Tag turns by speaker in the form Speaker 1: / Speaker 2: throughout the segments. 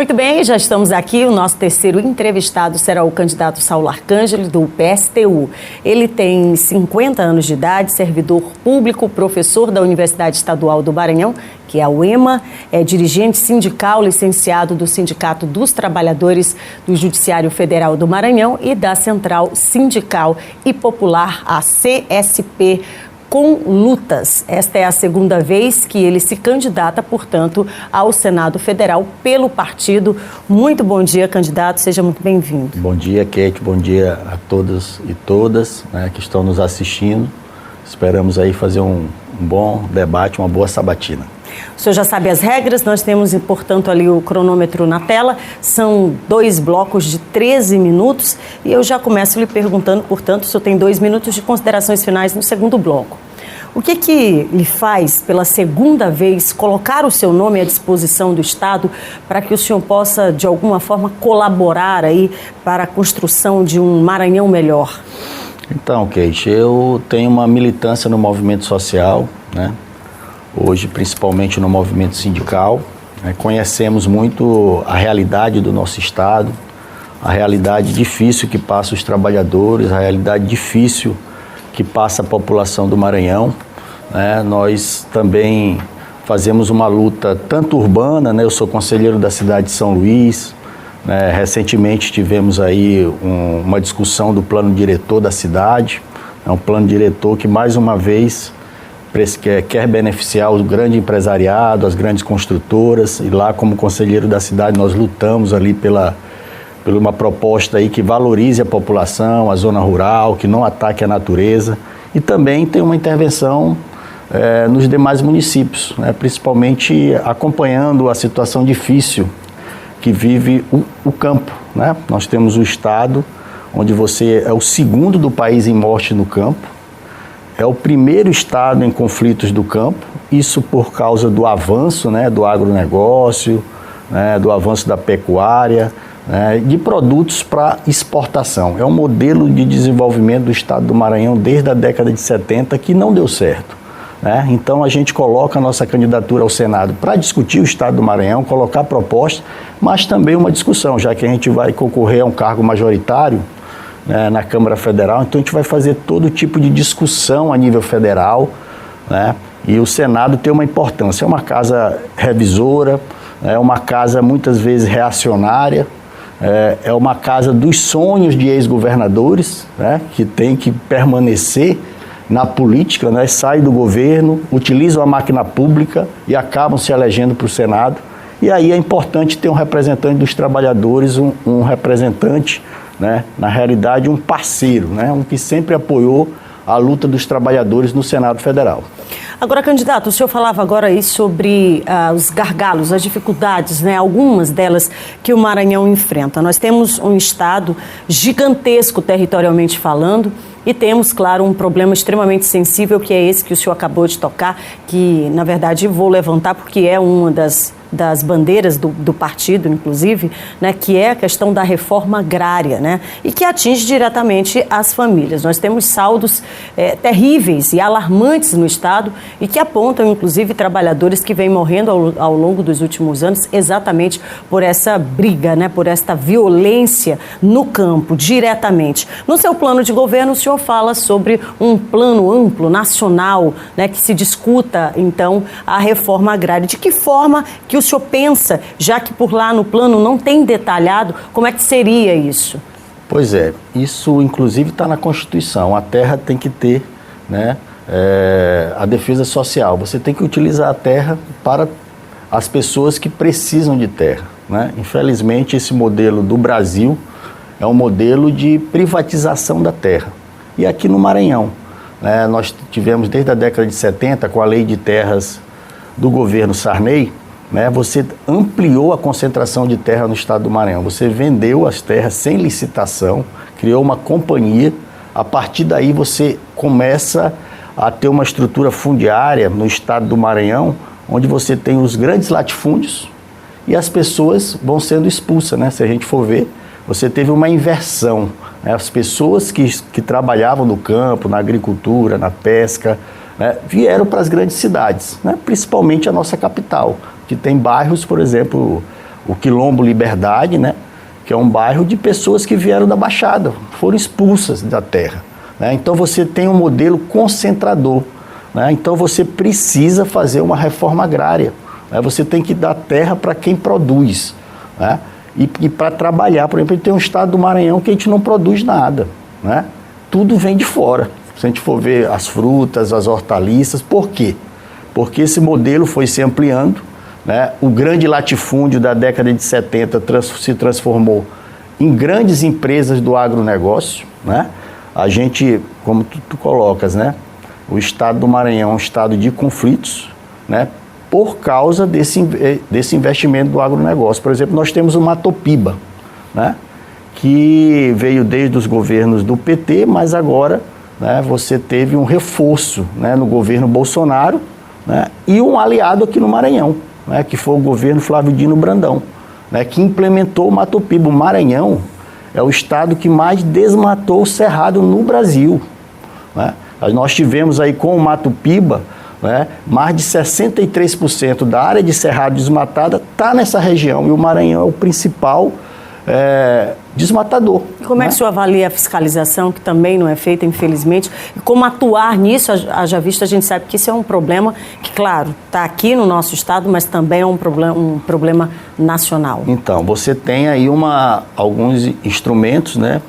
Speaker 1: Muito bem, já estamos aqui. O nosso terceiro entrevistado será o candidato Saulo Arcângelo, do PSTU. Ele tem 50 anos de idade, servidor público, professor da Universidade Estadual do Maranhão, que é a UEMA, é dirigente sindical, licenciado do Sindicato dos Trabalhadores do Judiciário Federal do Maranhão e da Central Sindical e Popular, a CSP, com lutas. Esta é a segunda vez que ele se candidata, portanto, ao Senado Federal pelo partido. Muito bom dia, candidato. Seja muito bem-vindo.
Speaker 2: Bom dia, Kate. Bom dia a todos e todas, que estão nos assistindo. Esperamos aí fazer um bom debate, uma boa sabatina.
Speaker 1: O senhor já sabe as regras, nós temos, portanto, ali o cronômetro na tela. São 2 blocos de 13 minutos e eu já começo lhe perguntando, portanto, o senhor tem 2 minutos de considerações finais no segundo bloco. O que lhe faz, pela segunda vez, colocar o seu nome à disposição do Estado para que o senhor possa, de alguma forma, colaborar aí para a construção de um Maranhão melhor?
Speaker 2: Então, Kate, eu tenho uma militância no movimento social, hoje principalmente no movimento sindical. Conhecemos muito a realidade do nosso Estado, a realidade difícil que passa os trabalhadores, a realidade difícil que passa a população do Maranhão. Nós também fazemos uma luta tanto urbana, eu sou conselheiro da cidade de São Luís. Recentemente tivemos aí uma discussão do plano diretor da cidade, um plano diretor que mais uma vez quer beneficiar o grande empresariado, as grandes construtoras, e lá como conselheiro da cidade nós lutamos ali pela uma proposta aí que valorize a população, a zona rural, que não ataque a natureza, e também tem uma intervenção nos demais municípios, principalmente acompanhando a situação difícil que vive o campo. Nós temos o estado onde você é o segundo do país em morte no campo, é o primeiro estado em conflitos do campo, isso por causa do avanço do agronegócio, do avanço da pecuária, de produtos para exportação. É um modelo de desenvolvimento do estado do Maranhão desde a década de 70 que não deu certo. Então a gente coloca a nossa candidatura ao Senado para discutir o estado do Maranhão, colocar proposta, mas também uma discussão, já que a gente vai concorrer a um cargo majoritário na Câmara Federal, então a gente vai fazer todo tipo de discussão a nível federal, e o Senado tem uma importância, é uma casa revisora, é uma casa muitas vezes reacionária, é uma casa dos sonhos de ex-governadores, que tem que permanecer na política, saem do governo, utilizam a máquina pública e acabam se elegendo para o Senado. E aí é importante ter um representante dos trabalhadores, um representante, na realidade um parceiro, um que sempre apoiou a luta dos trabalhadores no Senado Federal.
Speaker 1: Agora, candidato, o senhor falava agora aí sobre os gargalos, as dificuldades, algumas delas que o Maranhão enfrenta. Nós temos um estado gigantesco territorialmente falando e temos, claro, um problema extremamente sensível, que é esse que o senhor acabou de tocar, que, na verdade, vou levantar porque é uma das bandeiras do partido, inclusive, que é a questão da reforma agrária, e que atinge diretamente as famílias. Nós temos saldos terríveis e alarmantes no Estado e que apontam, inclusive, trabalhadores que vêm morrendo ao longo dos últimos anos exatamente por essa briga, por esta violência no campo, diretamente. No seu plano de governo, o senhor fala sobre um plano amplo, nacional, que se discuta, então, a reforma agrária. De que forma que o senhor pensa, já que por lá no plano não tem detalhado, como é que seria isso?
Speaker 2: Pois é, isso inclusive está na Constituição. A terra tem que ter a defesa social. Você tem que utilizar a terra para as pessoas que precisam de terra. Infelizmente, esse modelo do Brasil é um modelo de privatização da terra. E aqui no Maranhão, nós tivemos desde a década de 70, com a lei de terras do governo Sarney, você ampliou a concentração de terra no estado do Maranhão. Você vendeu as terras sem licitação, criou uma companhia. A partir daí você começa a ter uma estrutura fundiária no estado do Maranhão, onde você tem os grandes latifúndios e as pessoas vão sendo expulsas, Se a gente for ver, você teve uma inversão. As pessoas que trabalhavam no campo, na agricultura, na pesca, vieram para as grandes cidades, principalmente a nossa capital, que tem bairros, por exemplo, o Quilombo Liberdade, né? Que é um bairro de pessoas que vieram da Baixada, foram expulsas da terra, né? Então você tem um modelo concentrador, né? Então você precisa fazer uma reforma agrária, né? Você tem que dar terra para quem produz, né? E para trabalhar. Por exemplo, tem um estado do Maranhão que a gente não produz nada, né? Tudo vem de fora. Se a gente for ver as frutas, as hortaliças, por quê? Porque esse modelo foi se ampliando, né? O grande latifúndio da década de 70 se transformou em grandes empresas do agronegócio, né? A gente, como tu colocas, né? O estado do Maranhão é um estado de conflitos, né? Por causa desse investimento do agronegócio. Por exemplo, nós temos o Matopiba, né? Que veio desde os governos do PT, mas agora, né, você teve um reforço, né, no governo Bolsonaro, né, e um aliado aqui no Maranhão, né, que foi o governo Flávio Dino Brandão, né, que implementou o Matopiba. O Maranhão é o estado que mais desmatou o cerrado no Brasil, né? Nós tivemos aí com o Matopiba, né, mais de 63% da área de cerrado desmatada está nessa região, e o Maranhão é o principal desmatador.
Speaker 1: E como é que o senhor avalia a fiscalização, que também não é feita, infelizmente? E como atuar nisso? Haja vista, a gente sabe que isso é um problema que, claro, está aqui no nosso estado, mas também é um problema nacional.
Speaker 2: Então, você tem aí alguns instrumentos, né,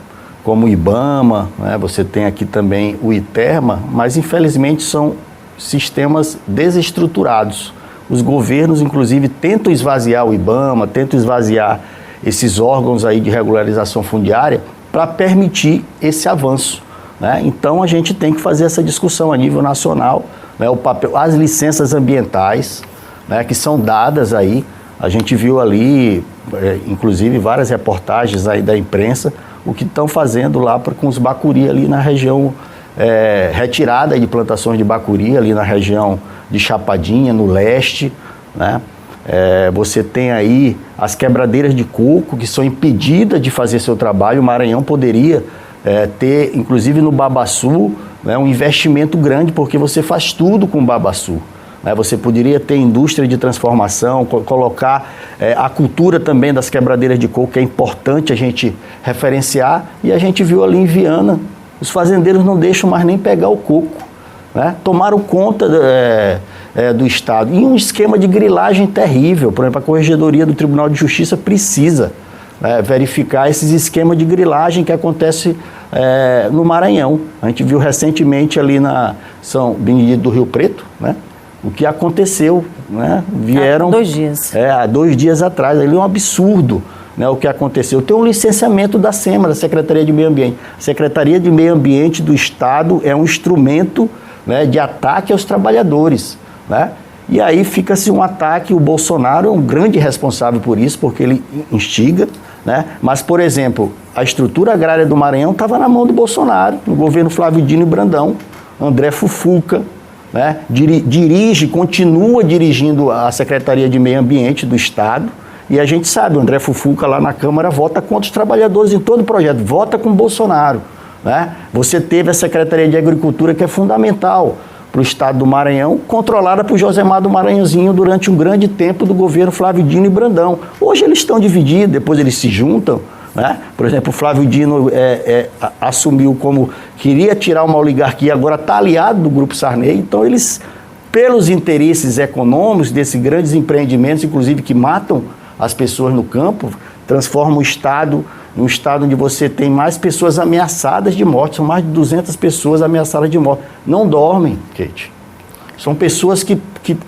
Speaker 2: como o IBAMA, né, você tem aqui também o ITERMA, mas infelizmente são sistemas desestruturados. Os governos, inclusive, tentam esvaziar o IBAMA, tentam esvaziar esses órgãos aí de regularização fundiária para permitir esse avanço, né? Então a gente tem que fazer essa discussão a nível nacional, né? O papel, as licenças ambientais, né, que são dadas aí, a gente viu ali, inclusive várias reportagens aí da imprensa, o que estão fazendo lá com os bacuri ali na região, retirada de plantações de bacuri ali na região de Chapadinha, no leste, né? Você tem aí as quebradeiras de coco que são impedidas de fazer seu trabalho. O Maranhão poderia ter, inclusive no babaçu, né, um investimento grande, porque você faz tudo com o babaçu, né? Você poderia ter indústria de transformação, colocar a cultura também das quebradeiras de coco, que é importante a gente referenciar. E a gente viu ali em Viana, os fazendeiros não deixam mais nem pegar o coco, né? Tomaram conta do Estado. E um esquema de grilagem terrível. Por exemplo, a Corregedoria do Tribunal de Justiça precisa verificar esses esquemas de grilagem que acontece no Maranhão. A gente viu recentemente ali na São Benedito do Rio Preto, né, o que aconteceu, né? Vieram...
Speaker 1: Há 2 dias.
Speaker 2: Há 2 dias atrás. Ali é um absurdo, né, o que aconteceu. Tem um licenciamento da SEMA, da Secretaria de Meio Ambiente. A Secretaria de Meio Ambiente do Estado é um instrumento, né, de ataque aos trabalhadores, né? E aí fica-se um ataque. O Bolsonaro é um grande responsável por isso, porque ele instiga, né? Mas, por exemplo, a estrutura agrária do Maranhão estava na mão do Bolsonaro, no governo Flávio Dino e Brandão. André Fufuca, né, continua dirigindo a Secretaria de Meio Ambiente do Estado, e a gente sabe, o André Fufuca lá na Câmara vota contra os trabalhadores em todo o projeto, vota com o Bolsonaro, né? Você teve a Secretaria de Agricultura, que é fundamental para o estado do Maranhão, controlada por Josemar do Maranhãozinho durante um grande tempo do governo Flávio Dino e Brandão. Hoje eles estão divididos, depois eles se juntam, né? Por exemplo, o Flávio Dino assumiu como queria tirar uma oligarquia, agora está aliado do Grupo Sarney. Então eles, pelos interesses econômicos desses grandes empreendimentos, inclusive que matam as pessoas no campo, transformam o estado em um estado onde você tem mais pessoas ameaçadas de morte. São mais de 200 pessoas ameaçadas de morte. Não dormem, Kate. São pessoas que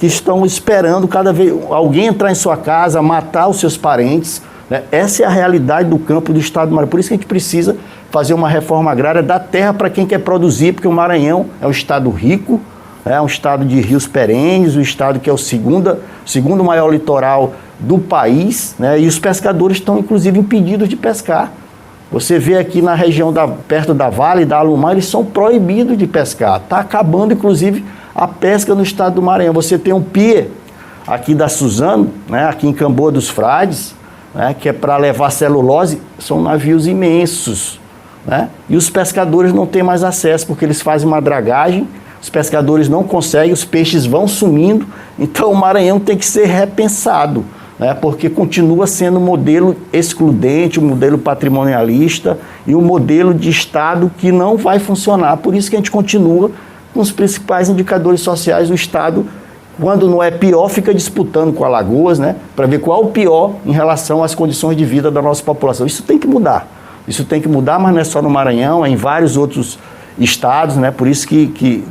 Speaker 2: estão esperando cada vez alguém entrar em sua casa, matar os seus parentes, né? Essa é a realidade do campo do estado do Maranhão. Por isso que a gente precisa fazer uma reforma agrária, dar terra para quem quer produzir, porque o Maranhão é um estado rico, é um estado de rios perenes, um estado que é o segundo maior litoral do país, né? E os pescadores estão, inclusive, impedidos de pescar. Você vê aqui na região perto da Vale, da Alumar, eles são proibidos de pescar. Está acabando, inclusive, a pesca no estado do Maranhão. Você tem um pier aqui da Suzano, né, aqui em Camboa dos Frades, né, que é para levar celulose. São navios imensos, né? E os pescadores não têm mais acesso, porque eles fazem uma dragagem, os pescadores não conseguem, os peixes vão sumindo. Então o Maranhão tem que ser repensado, né, porque continua sendo um modelo excludente, um modelo patrimonialista e um modelo de Estado que não vai funcionar. Por isso que a gente continua com os principais indicadores sociais do Estado. Quando não é pior, fica disputando com Alagoas, né, para ver qual é o pior em relação às condições de vida da nossa população. Isso tem que mudar. Isso tem que mudar, mas não é só no Maranhão, é em vários outros estados, né? Por isso que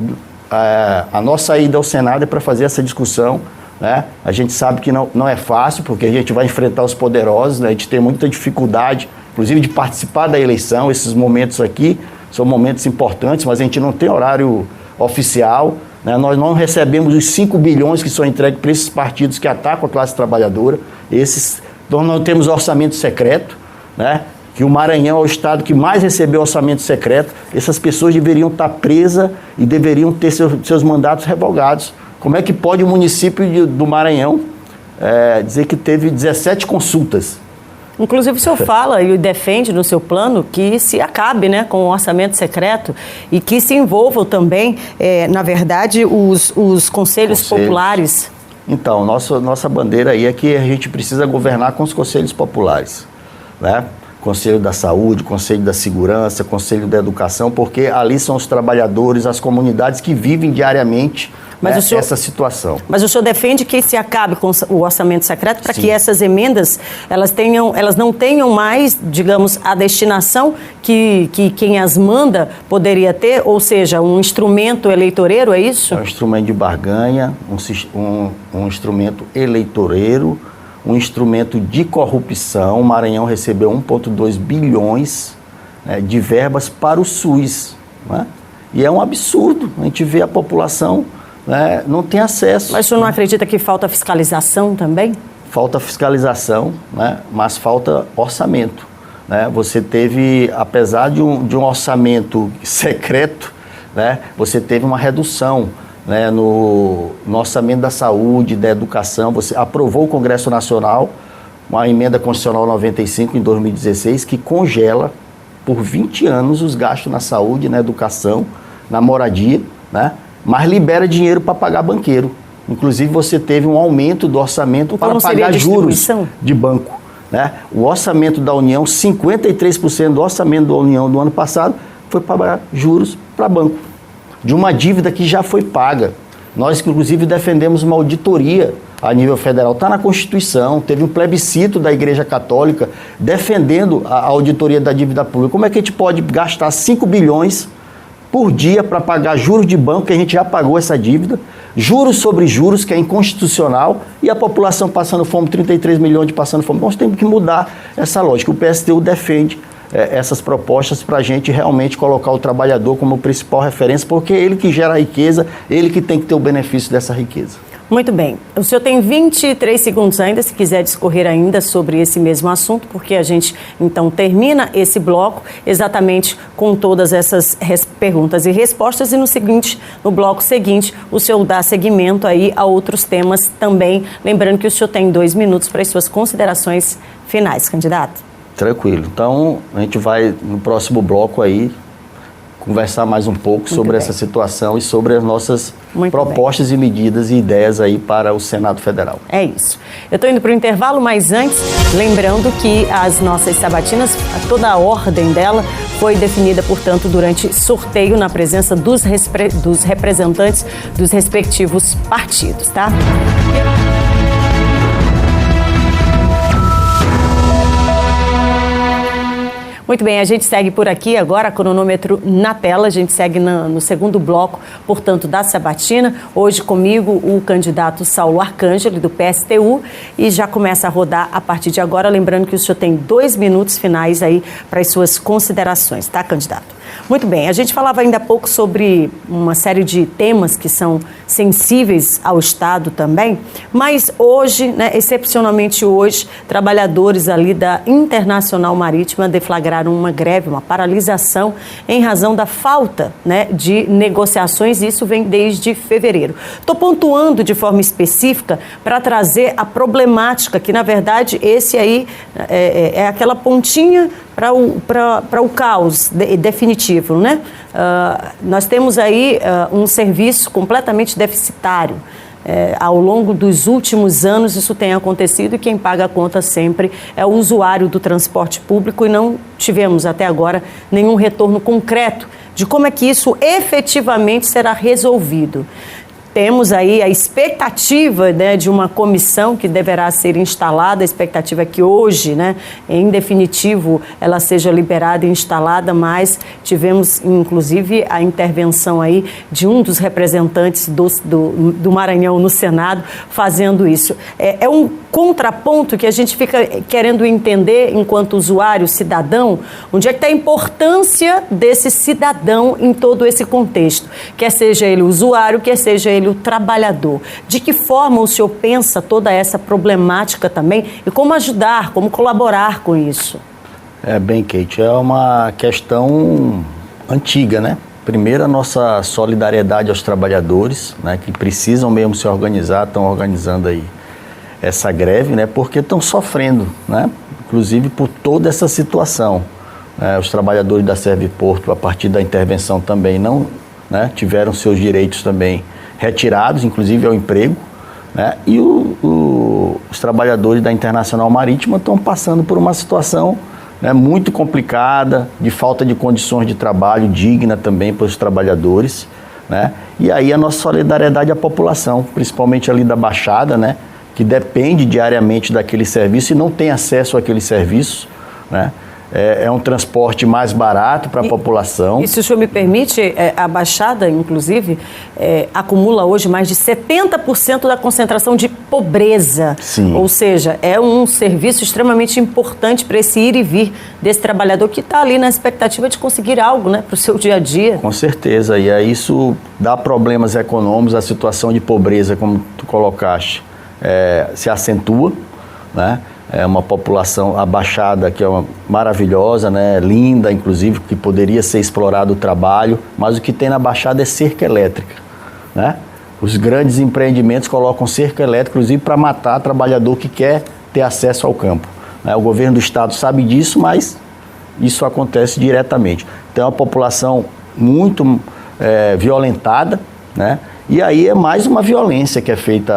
Speaker 2: a nossa ida ao Senado é para fazer essa discussão, né? A gente sabe que não é fácil, porque a gente vai enfrentar os poderosos, né? A gente tem muita dificuldade, inclusive de participar da eleição. Esses momentos aqui são momentos importantes, mas a gente não tem horário oficial, né? Nós não recebemos os 5 bilhões que são entregues para esses partidos que atacam a classe trabalhadora. Nós não temos orçamento secreto, né? Que o Maranhão é o estado que mais recebeu orçamento secreto. Essas pessoas deveriam estar presas e deveriam ter seus mandatos revogados. Como é que pode o município do Maranhão dizer que teve 17 consultas?
Speaker 1: Inclusive o senhor fala e defende no seu plano que se acabe, né, com o orçamento secreto e que se envolvam também, na verdade, os conselhos populares.
Speaker 2: Então, nossa bandeira aí é que a gente precisa governar com os conselhos populares, né? Conselho da Saúde, Conselho da Segurança, Conselho da Educação, porque ali são os trabalhadores, as comunidades que vivem diariamente essa situação.
Speaker 1: Mas o senhor defende que se acabe com o orçamento secreto para que essas emendas elas não tenham mais, digamos, a destinação que quem as manda poderia ter, ou seja, um instrumento eleitoreiro, é isso?
Speaker 2: É um instrumento de barganha, um instrumento eleitoreiro, um instrumento de corrupção. O Maranhão recebeu 1,2 bilhões, né, de verbas para o SUS, né? E é um absurdo. A gente vê a população, né, não tem acesso.
Speaker 1: Mas o senhor não acredita que falta fiscalização também?
Speaker 2: Falta fiscalização, né, mas falta orçamento, né? Você teve, apesar de um orçamento secreto, né, você teve uma redução, né, no orçamento da saúde, da educação. Você aprovou o Congresso Nacional uma emenda constitucional 95 em 2016 que congela por 20 anos os gastos na saúde, na educação, na moradia, né, mas libera dinheiro para pagar banqueiro. Inclusive você teve um aumento do orçamento para pagar juros de banco, né? O orçamento da União, 53% do orçamento da União do ano passado foi para pagar juros para banco, de uma dívida que já foi paga. Nós, inclusive, defendemos uma auditoria a nível federal. Está na Constituição, teve um plebiscito da Igreja Católica defendendo a auditoria da dívida pública. Como é que a gente pode gastar 5 bilhões por dia para pagar juros de banco, que a gente já pagou essa dívida, juros sobre juros, que é inconstitucional, e a população passando fome, 33 milhões de passando fome? Nós temos que mudar essa lógica. O PSTU defende essas propostas para a gente realmente colocar o trabalhador como principal referência, porque é ele que gera a riqueza, ele que tem que ter o benefício dessa riqueza.
Speaker 1: Muito bem. O senhor tem 23 segundos ainda, se quiser discorrer ainda sobre esse mesmo assunto, porque a gente, então, termina esse bloco exatamente com todas essas perguntas e respostas, e no bloco seguinte, o senhor dá seguimento aí a outros temas também, lembrando que o senhor tem 2 minutos para as suas considerações finais, candidato. Tranquilo. Então, a gente vai, no próximo bloco aí, conversar mais um pouco sobre essa situação e sobre as nossas propostas e medidas e ideias aí para o Senado Federal. É isso. Eu estou indo para o intervalo, mas antes, lembrando que as nossas sabatinas, toda a ordem dela foi definida, portanto, durante sorteio na presença dos representantes dos respectivos partidos, tá? Muito bem, a gente segue por aqui agora, cronômetro na tela, a gente segue no segundo bloco, portanto, da sabatina. Hoje comigo o candidato Saulo Arcângeli, do PSTU, e já começa a rodar a partir de agora, lembrando que o senhor tem 2 minutos finais aí para as suas considerações, tá, candidato? Muito bem, a gente falava ainda há pouco sobre uma série de temas que são sensíveis ao Estado também, mas hoje, né, excepcionalmente hoje, trabalhadores ali da Internacional Marítima deflagraram uma greve, uma paralisação em razão da falta, né, de negociações, e isso vem desde fevereiro. Estou pontuando de forma específica para trazer a problemática, que na verdade esse aí é aquela pontinha para o caos definitivo, né? Nós temos aí um serviço completamente deficitário. Ao longo dos últimos anos isso tem acontecido e quem paga a conta sempre é o usuário do transporte público e não tivemos até agora nenhum retorno concreto de como é que isso efetivamente será resolvido. Temos aí a expectativa, né, de uma comissão que deverá ser instalada, a expectativa é que hoje, né, em definitivo, ela seja liberada e instalada, mas tivemos, inclusive, a intervenção aí de um dos representantes do Maranhão no Senado fazendo isso. É um contraponto que a gente fica querendo entender enquanto usuário, cidadão, onde é que está a importância desse cidadão em todo esse contexto, quer seja ele o usuário, quer seja ele o trabalhador. De que forma o senhor pensa toda essa problemática também e como ajudar, como colaborar com isso?
Speaker 2: Bem, Kate, é uma questão antiga, né? Primeiro, a nossa solidariedade aos trabalhadores, né, que precisam mesmo se organizar, estão organizando aí essa greve, né, porque estão sofrendo, né, inclusive por toda essa situação. Os trabalhadores da Serviporto, a partir da intervenção também não, né, tiveram seus direitos também retirados, inclusive ao emprego, né? E os trabalhadores da Internacional Marítima estão passando por uma situação, né, muito complicada, de falta de condições de trabalho digna também para os trabalhadores, né? E aí a nossa solidariedade à população, principalmente ali da Baixada, né, que depende diariamente daquele serviço e não tem acesso àquele serviço, né? É um transporte mais barato para a população.
Speaker 1: E se o senhor me permite, a Baixada, inclusive, acumula hoje mais de 70% da concentração de pobreza.
Speaker 2: Sim.
Speaker 1: Ou seja, é um serviço extremamente importante para esse ir e vir desse trabalhador que está ali na expectativa de conseguir algo, né, para o seu dia a dia.
Speaker 2: Com certeza, e aí isso dá problemas econômicos, a situação de pobreza, como tu colocaste, se acentua, né? É uma população abaixada que é maravilhosa, né? Linda, inclusive, que poderia ser explorado o trabalho, mas o que tem na Baixada é cerca elétrica, né? Os grandes empreendimentos colocam cerca elétrica, inclusive, para matar trabalhador que quer ter acesso ao campo, né? O governo do estado sabe disso, mas isso acontece diretamente. Então é uma população muito violentada, né? E aí é mais uma violência que é feita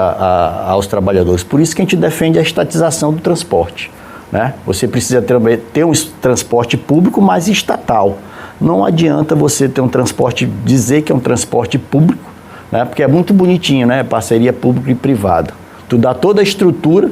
Speaker 2: aos trabalhadores. Por isso que a gente defende a estatização do transporte, né? Você precisa ter um transporte público, mas estatal. Não adianta você ter um transporte, dizer que é um transporte público, né? Porque é muito bonitinho, né? Parceria pública e privada. Tu dá toda a estrutura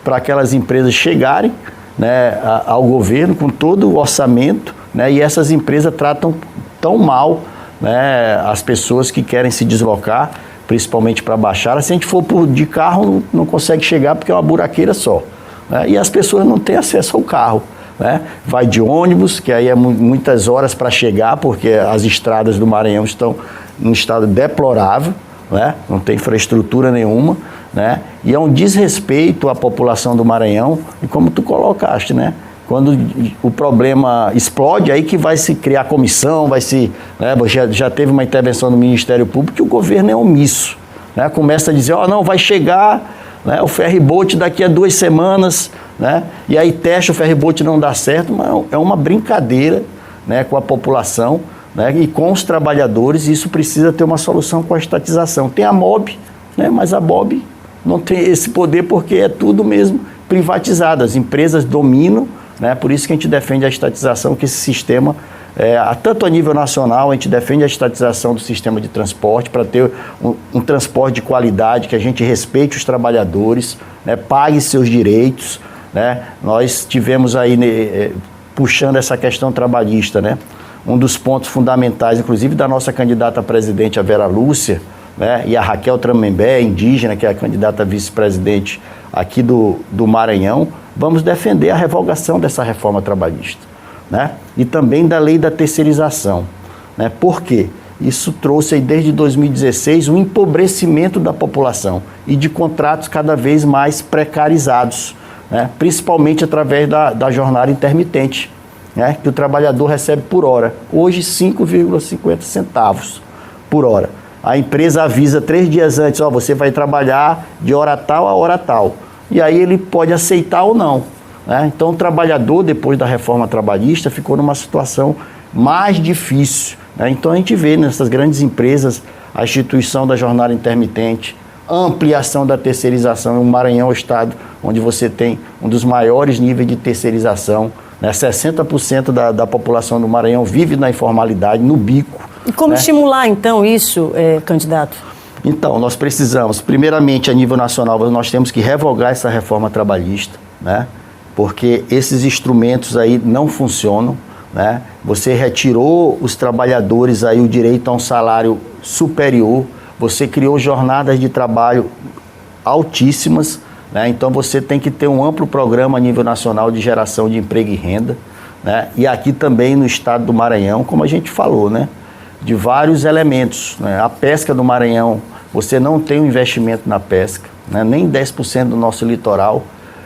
Speaker 2: para aquelas empresas chegarem, né, ao governo com todo o orçamento, né? E essas empresas tratam tão mal, né, as pessoas que querem se deslocar, principalmente para a Baixada. Se a gente for de carro, não consegue chegar porque é uma buraqueira só, né? E as pessoas não têm acesso ao carro, né? Vai de ônibus, que aí é muitas horas para chegar, porque as estradas do Maranhão estão em um estado deplorável, né? Não tem infraestrutura nenhuma, né? E é um desrespeito à população do Maranhão, e como tu colocaste, né? Quando o problema explode, aí que vai se criar comissão, vai se, né, já teve uma intervenção do Ministério Público e o governo é omisso, né? Começa a dizer, não, vai chegar, né, o ferry-boat daqui a 2 semanas, né? E aí testa, o ferry-boat não dá certo, mas é uma brincadeira, né, com a população, né, e com os trabalhadores. Isso precisa ter uma solução com a estatização. Tem a MOB, né, mas a MOB não tem esse poder porque é tudo mesmo privatizado, as empresas dominam, né? Por isso que a gente defende a estatização, que esse sistema, tanto a nível nacional, a gente defende a estatização do sistema de transporte para ter um transporte de qualidade, que a gente respeite os trabalhadores, né? Pague seus direitos, né? Nós tivemos aí, puxando essa questão trabalhista, né? Um dos pontos fundamentais, inclusive da nossa candidata a presidente, a Vera Lúcia, né? E a Raquel Tremembé, indígena, que é a candidata a vice-presidente aqui do Maranhão, vamos defender a revogação dessa reforma trabalhista, né? E também da lei da terceirização, né? Por quê? Isso trouxe aí desde 2016 um empobrecimento da população e de contratos cada vez mais precarizados, né? Principalmente através da jornada intermitente, né? Que o trabalhador recebe por hora. Hoje 5,50 centavos por hora. A empresa avisa 3 dias antes, você vai trabalhar de hora tal a hora tal. E aí ele pode aceitar ou não, né? Então o trabalhador, depois da reforma trabalhista, ficou numa situação mais difícil, né? Então a gente vê nessas grandes empresas a instituição da jornada intermitente, ampliação da terceirização. O Maranhão é o estado onde você tem um dos maiores níveis de terceirização, né? 60% da população do Maranhão vive na informalidade, no bico.
Speaker 1: E como estimular, então, isso, candidato?
Speaker 2: Então, nós precisamos, primeiramente, a nível nacional, nós temos que revogar essa reforma trabalhista, né? Porque esses instrumentos aí não funcionam, né? Você retirou os trabalhadores aí o direito a um salário superior, você criou jornadas de trabalho altíssimas, né? Então você tem que ter um amplo programa a nível nacional de geração de emprego e renda, né? E aqui também no estado do Maranhão, como a gente falou, né? De vários elementos, né? A pesca do Maranhão, você não tem um investimento na pesca, né? Nem 10% do nosso litoral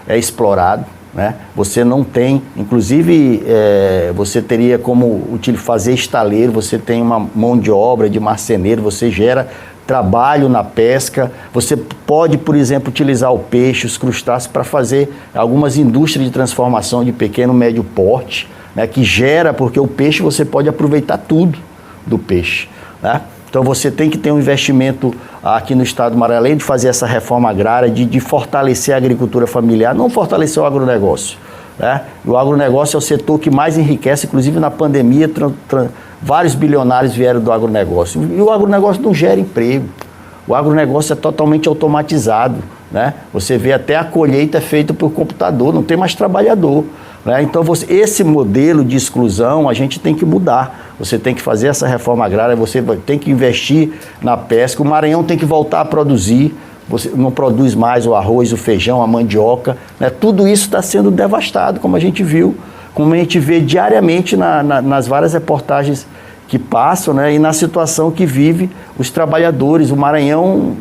Speaker 2: é explorado, né? Você não tem, inclusive você teria como fazer estaleiro, você tem uma mão de obra de marceneiro, você gera trabalho na pesca, você pode, por exemplo, utilizar o peixe, os crustáceos para fazer algumas indústrias de transformação de pequeno e médio porte, né? Que gera, porque o peixe você pode aproveitar tudo do peixe, né? Então você tem que ter um investimento aqui no estado do Maranhão, além de fazer essa reforma agrária, de fortalecer a agricultura familiar, não fortalecer o agronegócio, né? O agronegócio é o setor que mais enriquece, inclusive na pandemia, vários bilionários vieram do agronegócio. E o agronegócio não gera emprego, o agronegócio é totalmente automatizado, né? Você vê até a colheita é feita por computador, não tem mais trabalhador, né? Então esse modelo de exclusão a gente tem que mudar. Você tem que fazer essa reforma agrária, você tem que investir na pesca, o Maranhão tem que voltar a produzir, você não produz mais o arroz, o feijão, a mandioca, né? Tudo isso está sendo devastado, como a gente viu, como a gente vê diariamente nas várias reportagens que passam, né? E na situação que vive os trabalhadores, o Maranhão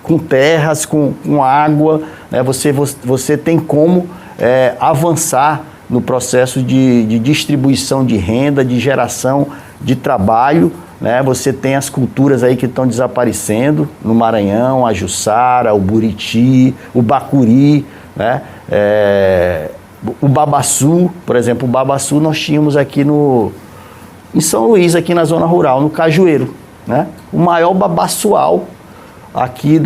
Speaker 2: com terras, com água, né? Você tem como avançar no processo de distribuição de renda, de geração de trabalho, né? Você tem as culturas aí que estão desaparecendo no Maranhão, a Jussara, o Buriti, o Bacuri, né? O babaçu, por exemplo, o babaçu nós tínhamos aqui em São Luís, aqui na zona rural, no Cajueiro, né? O maior babaçual aqui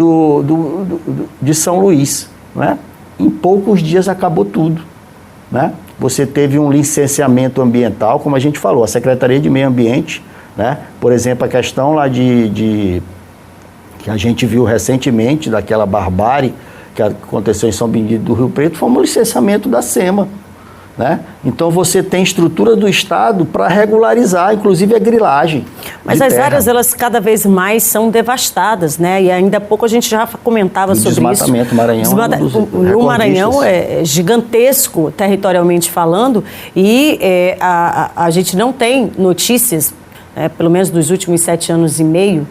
Speaker 2: de São Luís, né? Em poucos dias acabou tudo, né? Você teve um licenciamento ambiental, como a gente falou, a Secretaria de Meio Ambiente, né? Por exemplo, a questão lá que a gente viu recentemente, daquela barbárie que aconteceu em São Benedito do Rio Preto, foi um licenciamento da SEMA, né? Então você tem estrutura do Estado para regularizar, inclusive a grilagem.
Speaker 1: Mas as áreas, elas cada vez mais são devastadas, né? E ainda há pouco a gente já comentava sobre isso.
Speaker 2: Desmatamento, Maranhão.
Speaker 1: O Maranhão é gigantesco, territorialmente falando, e a gente não tem notícias, pelo menos dos últimos 7 anos e meio,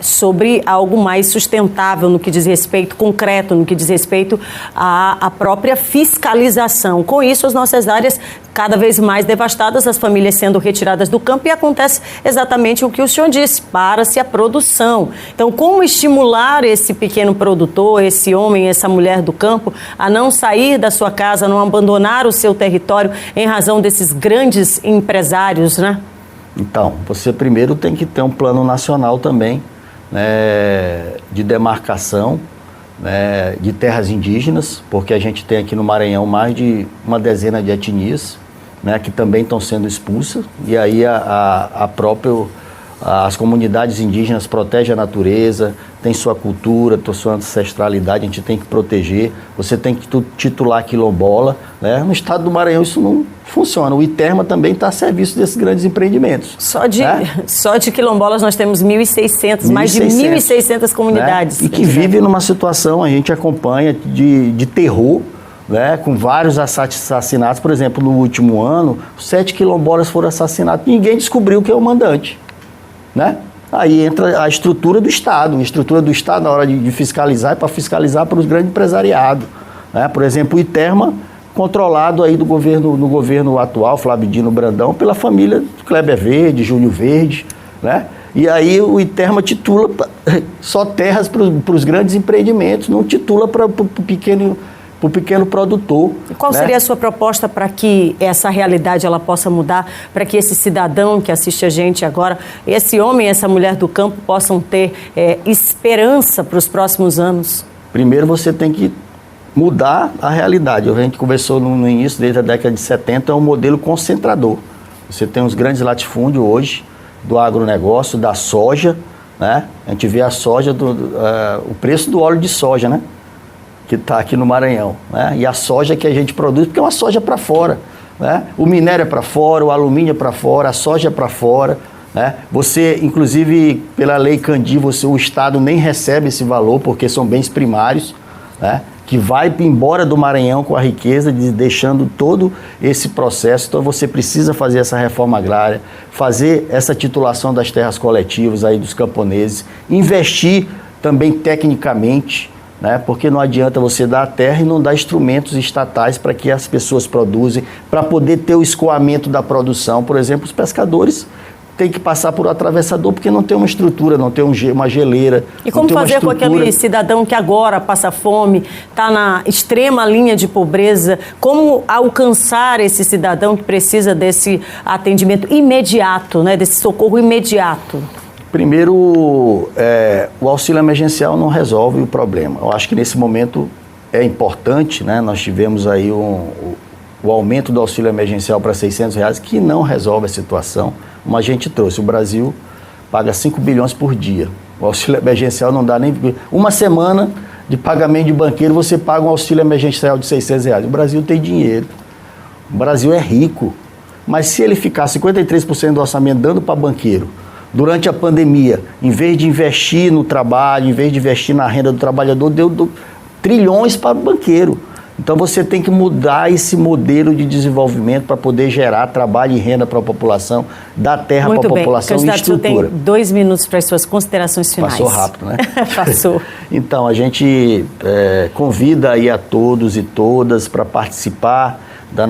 Speaker 1: sobre algo mais sustentável no que diz respeito, concreto, no que diz respeito à própria fiscalização. Com isso, as nossas áreas cada vez mais devastadas, as famílias sendo retiradas do campo, e acontece exatamente o que o senhor disse, para-se a produção. Então, como estimular esse pequeno produtor, esse homem, essa mulher do campo, a não sair da sua casa, a não abandonar o seu território em razão desses grandes empresários, né?
Speaker 2: Então, você primeiro tem que ter um plano nacional também, né, de demarcação, né, de terras indígenas, porque a gente tem aqui no Maranhão mais de uma dezena de etnias, né, que também estão sendo expulsas, e aí as comunidades indígenas protegem a natureza, tem sua cultura, sua ancestralidade, a gente tem que proteger. Você tem que titular quilombola, né? No estado do Maranhão isso não funciona. O ITERMA também está a serviço desses grandes empreendimentos.
Speaker 1: Só de quilombolas nós temos 1.600, mais de 1.600 comunidades.
Speaker 2: Né? E que vive numa situação, a gente acompanha, de terror, né? Com vários assassinatos. Por exemplo, no último ano, 7 quilombolas foram assassinados. Ninguém descobriu quem é o mandante, né? Aí entra a estrutura do Estado. A estrutura do Estado, na hora de fiscalizar, é para fiscalizar para os grandes empresariados, né? Por exemplo, o ITERMA, controlado aí no governo atual, Flávio Dino Brandão, pela família Kleber Verde, Júlio Verde, né? E aí o ITERMA titula só terras para os grandes empreendimentos, não titula para o para o pequeno produtor.
Speaker 1: E qual seria a sua proposta para que essa realidade ela possa mudar, para que esse cidadão que assiste a gente agora, esse homem e essa mulher do campo possam ter esperança para os próximos anos?
Speaker 2: Primeiro você tem que mudar a realidade. A gente conversou no início, desde a década de 70, é um modelo concentrador. Você tem os grandes latifúndios hoje, do agronegócio, da soja, né? A gente vê a soja, o preço do óleo de soja, né? Que está aqui no Maranhão, né? E a soja que a gente produz, porque é uma soja para fora, né? O minério é para fora, o alumínio é para fora, a soja é para fora, né? Você, inclusive, pela lei Candi, o Estado nem recebe esse valor, porque são bens primários, né? Que vai embora do Maranhão com a riqueza, deixando todo esse processo. Então você precisa fazer essa reforma agrária, fazer essa titulação das terras coletivas aí dos camponeses, investir também tecnicamente, né? Porque não adianta você dar a terra e não dar instrumentos estatais para que as pessoas produzem, para poder ter o escoamento da produção. Por exemplo, os pescadores têm que passar por um atravessador porque não tem uma estrutura, não tem uma geleira.
Speaker 1: E como fazer com aquele cidadão que agora passa fome, está na extrema linha de pobreza? Como alcançar esse cidadão que precisa desse atendimento imediato, né? Desse socorro imediato?
Speaker 2: Primeiro, o auxílio emergencial não resolve o problema. Eu acho que nesse momento é importante, né? Nós tivemos aí o aumento do auxílio emergencial para R$600, que não resolve a situação. Como a gente trouxe, o Brasil paga 5 bilhões por dia. O auxílio emergencial não dá nem... Uma semana de pagamento de banqueiro, você paga um auxílio emergencial de R$600. O Brasil tem dinheiro. O Brasil é rico. Mas se ele ficar 53% do orçamento dando para banqueiro, durante a pandemia, em vez de investir no trabalho, em vez de investir na renda do trabalhador, deu trilhões para o banqueiro. Então você tem que mudar esse modelo de desenvolvimento para poder gerar trabalho e renda para a população, dar terra para a população e estrutura.
Speaker 1: Tem 2 minutos para as suas considerações finais.
Speaker 2: Passou rápido, né?
Speaker 1: Passou.
Speaker 2: Então, a gente convida aí a todos e todas para participar da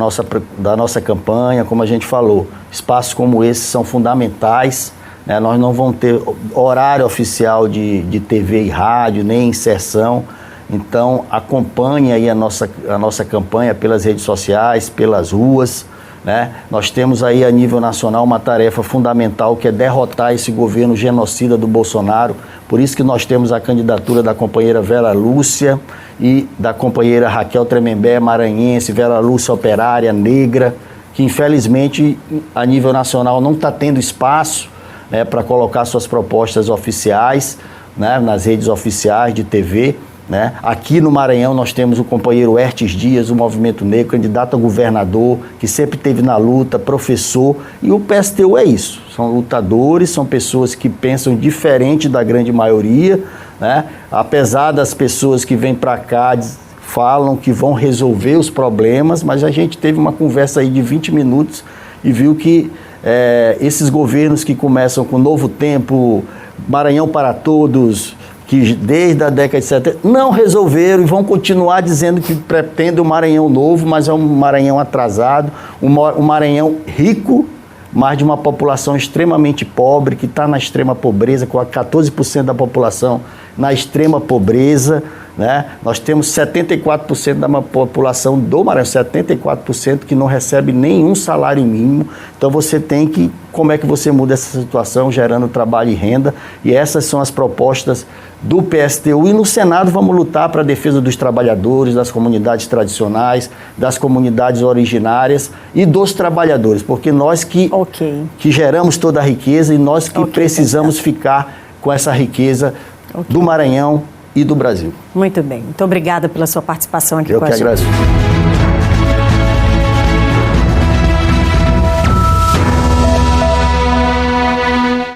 Speaker 2: nossa campanha. Como a gente falou, espaços como esse são fundamentais, né? Nós não vamos ter horário oficial de TV e rádio, nem inserção. Então, acompanhe aí a nossa campanha pelas redes sociais, pelas ruas, né? Nós temos aí a nível nacional uma tarefa fundamental, que é derrotar esse governo genocida do Bolsonaro. Por isso que nós temos a candidatura da companheira Vera Lúcia e da companheira Raquel Tremembé, maranhense, Vera Lúcia operária, negra, que infelizmente a nível nacional não está tendo espaço, né, para colocar suas propostas oficiais, né, nas redes oficiais de TV. Né? Aqui no Maranhão nós temos o companheiro Hertes Dias, do Movimento Negro, candidato a governador, que sempre esteve na luta, professor, e o PSTU é isso, são lutadores, são pessoas que pensam diferente da grande maioria, né? Apesar das pessoas que vêm para cá falam que vão resolver os problemas, mas a gente teve uma conversa aí de 20 minutos e viu que esses governos que começam com Novo Tempo, Maranhão para Todos, que desde a década de 70 não resolveram e vão continuar dizendo que pretendem um Maranhão novo, mas é um Maranhão atrasado, um Maranhão rico, mas de uma população extremamente pobre, que está na extrema pobreza, com 14% da população na extrema pobreza, né? Nós temos 74% da população do Maranhão, 74% que não recebe nenhum salário mínimo. Então você tem que, como é que você muda essa situação, gerando trabalho e renda? E essas são as propostas do PSTU. E no Senado vamos lutar para a defesa dos trabalhadores, das comunidades tradicionais, das comunidades originárias e dos trabalhadores, porque nós que geramos toda a riqueza e nós que precisamos ficar com essa riqueza do Maranhão e do Brasil.
Speaker 1: Muito bem. Muito obrigada pela sua participação aqui com a gente.
Speaker 2: Eu que agradeço.